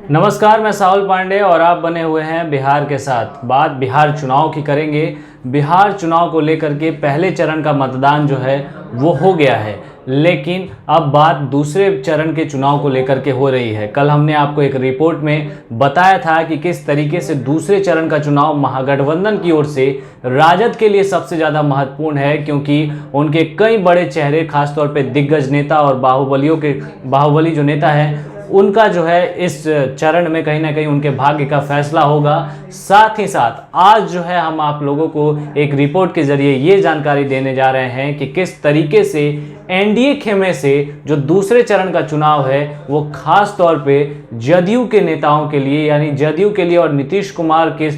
नमस्कार, मैं साहुल पांडे और आप बने हुए हैं बिहार के साथ। बात बिहार चुनाव की करेंगे। बिहार चुनाव को लेकर के पहले चरण का मतदान जो है वो हो गया है, लेकिन अब बात दूसरे चरण के चुनाव को लेकर के हो रही है। कल हमने आपको एक रिपोर्ट में बताया था कि किस तरीके से दूसरे चरण का चुनाव महागठबंधन की ओर से राजद के लिए सबसे ज़्यादा महत्वपूर्ण है, क्योंकि उनके कई बड़े चेहरे, खासतौर पे दिग्गज नेता और बाहुबली जो नेता है उनका जो है इस चरण में कहीं ना कहीं उनके भाग्य का फैसला होगा। साथ ही साथ आज जो है हम आप लोगों को एक रिपोर्ट के जरिए ये जानकारी देने जा रहे हैं कि किस तरीके से एनडीए खेमे से जो दूसरे चरण का चुनाव है वो खास तौर पे जदयू के नेताओं के लिए, यानी जदयू के लिए और नीतीश कुमार के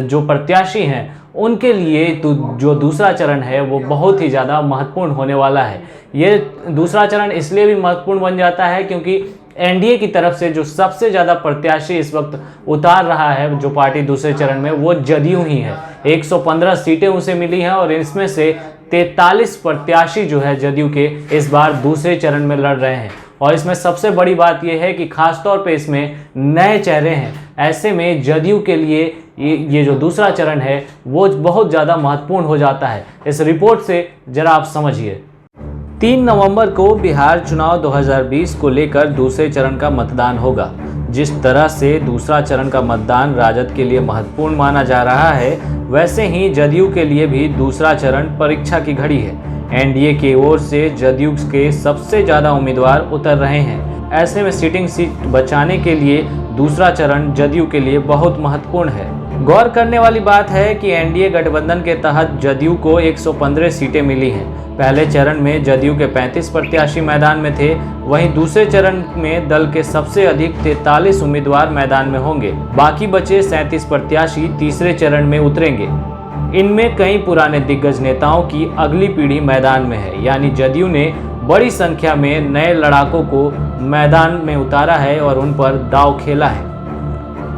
जो प्रत्याशी हैं उनके लिए तो जो दूसरा चरण है वो बहुत ही ज़्यादा महत्वपूर्ण होने वाला है। ये दूसरा चरण इसलिए भी महत्वपूर्ण बन जाता है क्योंकि एनडीए की तरफ से जो सबसे ज़्यादा प्रत्याशी इस वक्त उतार रहा है जो पार्टी दूसरे चरण में, वो जदयू ही है। 115 सीटें उसे मिली हैं और इसमें से 43 प्रत्याशी जो है जदयू के इस बार दूसरे चरण में लड़ रहे हैं। और इसमें सबसे बड़ी बात यह है कि खासतौर पे इसमें नए चेहरे हैं। ऐसे में जदयू के लिए ये जो दूसरा चरण है वो बहुत ज़्यादा महत्वपूर्ण हो जाता है। इस रिपोर्ट से ज़रा आप समझिए। 3 नवंबर को बिहार चुनाव 2020 को लेकर दूसरे चरण का मतदान होगा। जिस तरह से दूसरा चरण का मतदान राजद के लिए महत्वपूर्ण माना जा रहा है, वैसे ही जदयू के लिए भी दूसरा चरण परीक्षा की घड़ी है। एनडीए की ओर से जदयू के सबसे ज़्यादा उम्मीदवार उतर रहे हैं। ऐसे में सीटिंग सीट बचाने के लिए दूसरा चरण जदयू के लिए बहुत महत्वपूर्ण है। गौर करने वाली बात है कि एनडीए गठबंधन के तहत जदयू को 115 सीटें मिली हैं। पहले चरण में जदयू के 35 प्रत्याशी मैदान में थे, वहीं दूसरे चरण में दल के सबसे अधिक 43 उम्मीदवार मैदान में होंगे। बाकी बचे 37 प्रत्याशी तीसरे चरण में उतरेंगे। इनमें कई पुराने दिग्गज नेताओं की अगली पीढ़ी मैदान में है, यानी जदयू ने बड़ी संख्या में नए लड़ाकों को मैदान में उतारा है और उन पर दांव खेला है।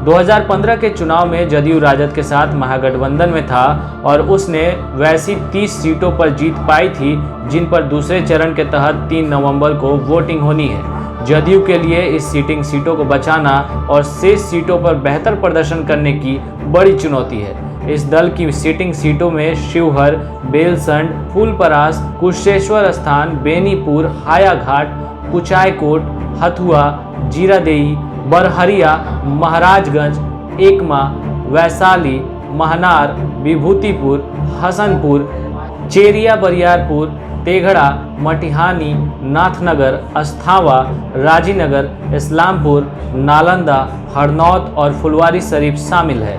2015 के चुनाव में जदयू राजद के साथ महागठबंधन में था और उसने वैसी 30 सीटों पर जीत पाई थी जिन पर दूसरे चरण के तहत 3 नवंबर को वोटिंग होनी है। जदयू के लिए इस सीटों को बचाना और शेष सीटों पर बेहतर प्रदर्शन करने की बड़ी चुनौती है। इस दल की सीटों में शिवहर, बेलसंड, फूलपरास, कुशेश्वर स्थान, बेनीपुर, हायाघाट, कुचायकोट, हथुआ, जीरादेई, बरहरिया, महाराजगंज, एकमा, वैशाली, महनार, विभूतिपुर, हसनपुर, चेरिया बरियारपुर, तेघड़ा, मटिहानी, नाथनगर, अस्थावा, राजीनगर, इस्लामपुर, नालंदा, हरनौत और फुलवारी शरीफ शामिल है।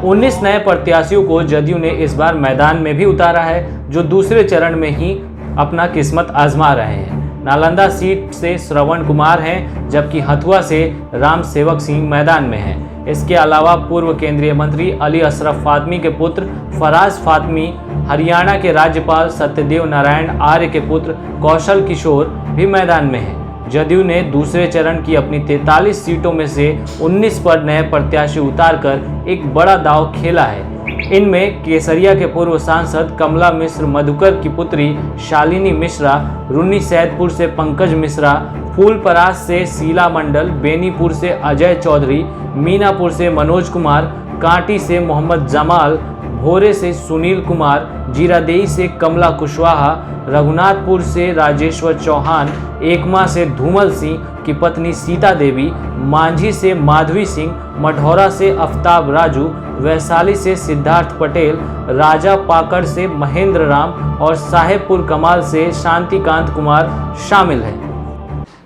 19 नए प्रत्याशियों को जदयू ने इस बार मैदान में भी उतारा है, जो दूसरे चरण में ही अपना किस्मत आजमा रहे हैं। नालंदा सीट से श्रवण कुमार हैं, जबकि हथुआ से राम सेवक सिंह मैदान में हैं। इसके अलावा पूर्व केंद्रीय मंत्री अली अशरफ फातमी के पुत्र फराज फातमी, हरियाणा के राज्यपाल सत्यदेव नारायण आर्य के पुत्र कौशल किशोर भी मैदान में हैं। जदयू ने दूसरे चरण की अपनी 43 सीटों में से 19 पर नए प्रत्याशी उतारकर एक बड़ा दांव खेला है। इनमें केसरिया के पूर्व सांसद कमला मिश्र, मधुकर की पुत्री शालिनी मिश्रा, रुन्नी सैदपुर से पंकज मिश्रा, फूलपरास से शीला मंडल, बेनीपुर से अजय चौधरी, मीनापुर से मनोज कुमार, कांटी से मोहम्मद जमाल, भोरे से सुनील कुमार, जीरादेई से कमला कुशवाहा, रघुनाथपुर से राजेश्वर चौहान, एकमा से धूमल सिंह की पत्नी सीता देवी, मांझी से माधवी सिंह, मठौरा से अफ्ताब राजू, वैशाली से सिद्धार्थ पटेल, राजा पाकड़ से महेंद्र राम और साहेबपुर कमाल से शांतिकांत कुमार शामिल हैं।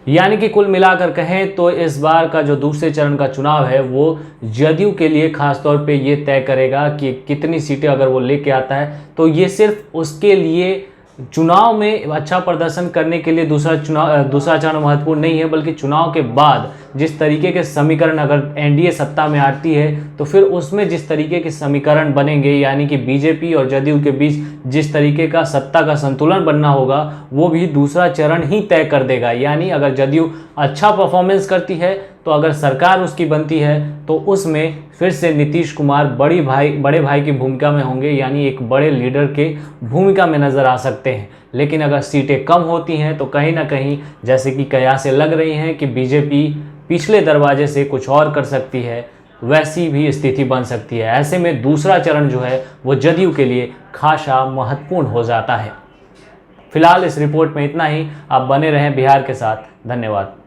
यानी कि कुल मिलाकर कहें तो इस बार का जो दूसरे चरण का चुनाव है वो जदयू के लिए खासतौर पे ये तय करेगा कि कितनी सीटें अगर वो लेके आता है, तो ये सिर्फ उसके लिए चुनाव में अच्छा प्रदर्शन करने के लिए दूसरा चरण महत्वपूर्ण नहीं है, बल्कि चुनाव के बाद जिस तरीके के समीकरण अगर एनडीए सत्ता में आती है तो फिर उसमें जिस तरीके के समीकरण बनेंगे, यानी कि बीजेपी और जदयू के बीच जिस तरीके का सत्ता का संतुलन बनना होगा वो भी दूसरा चरण ही तय कर देगा। यानी अगर जदयू अच्छा परफॉर्मेंस करती है तो अगर सरकार उसकी बनती है तो उसमें फिर से नीतीश कुमार बड़े भाई की भूमिका में होंगे, यानी एक बड़े लीडर के भूमिका में नज़र आ सकते हैं। लेकिन अगर सीटें कम होती हैं तो कहीं ना कहीं जैसे कि कयासें लग रही हैं कि बीजेपी पिछले दरवाजे से कुछ और कर सकती है, वैसी भी स्थिति बन सकती है। ऐसे में दूसरा चरण जो है वो जदयू के लिए खासा महत्वपूर्ण हो जाता है। फिलहाल इस रिपोर्ट में इतना ही। आप बने रहें बिहार के साथ। धन्यवाद।